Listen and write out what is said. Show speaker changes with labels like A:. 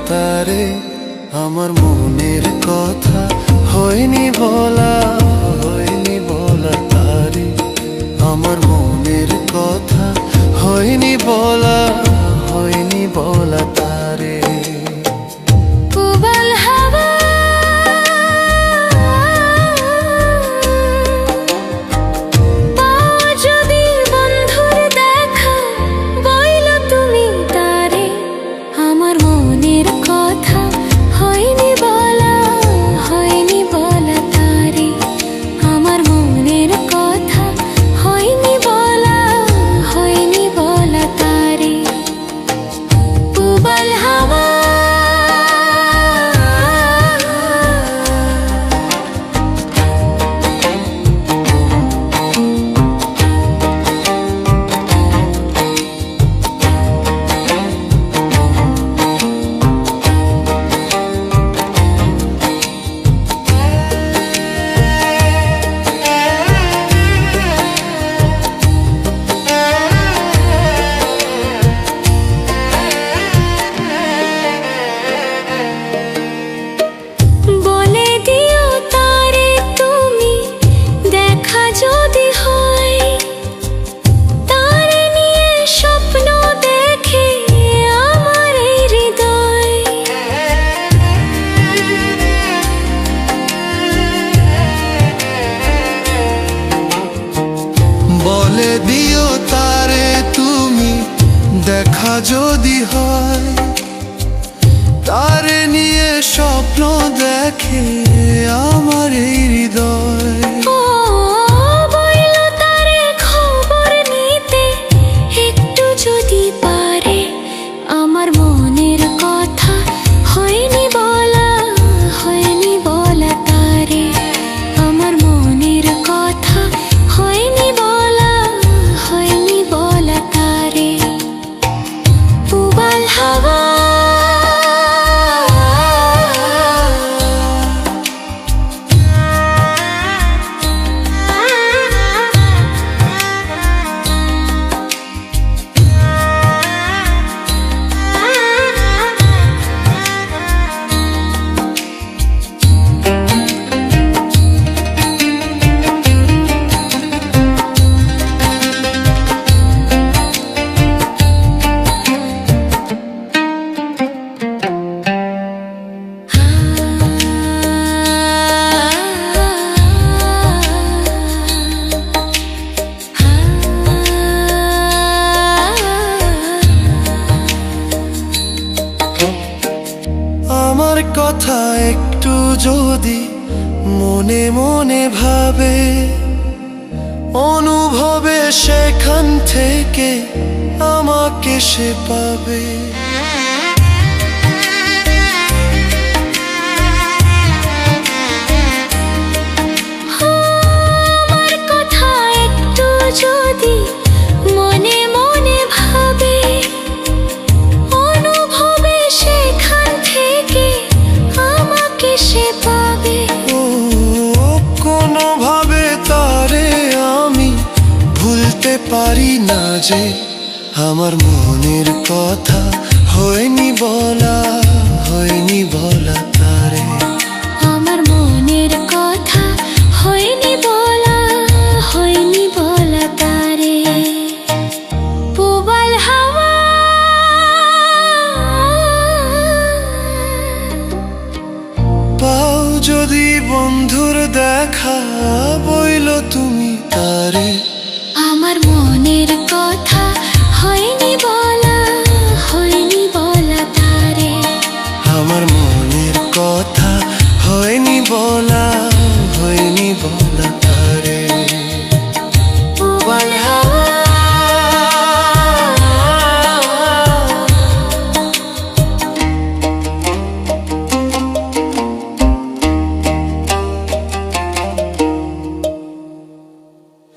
A: তারে আমার মনের কথা হয়নি বলা তারে আমার মনের কথা হয়নি বলা তারে
B: প্রবল হাওয়া পাও যদি বন্ধুর দেখা বইল তুমি তারে আমার মনের কথা হয়নি বলা তারে আমার মনের কথা হয়নি বলা তারে প্রবল হাওয়া যদি হয় তারে নিয়ে স্বপ্ন দেখে আমার এই হৃদয়
A: বলে দিও তারে তুমি দেখা যদি হয় তারে নিয়ে স্বপ্ন দেখে আমার এই হৃদয়
B: আমার মনের কথা হয়নি বলা তারে আমার মনের কথা হয়নি বলা তারে প্রবল হাওয়া
A: আমার কথা একটু যদি মনে মনে ভাবে অনুভবে সেখান থেকে আমাকে সে পাবে
B: আমার কথা একটু যদি মনে মনে ভাবে অনুভবে সেখান থেকে আমাকে সে পাবে
A: কোনোভাবে তারে আমি ভুলতে পারি না যে আমার মনের কথা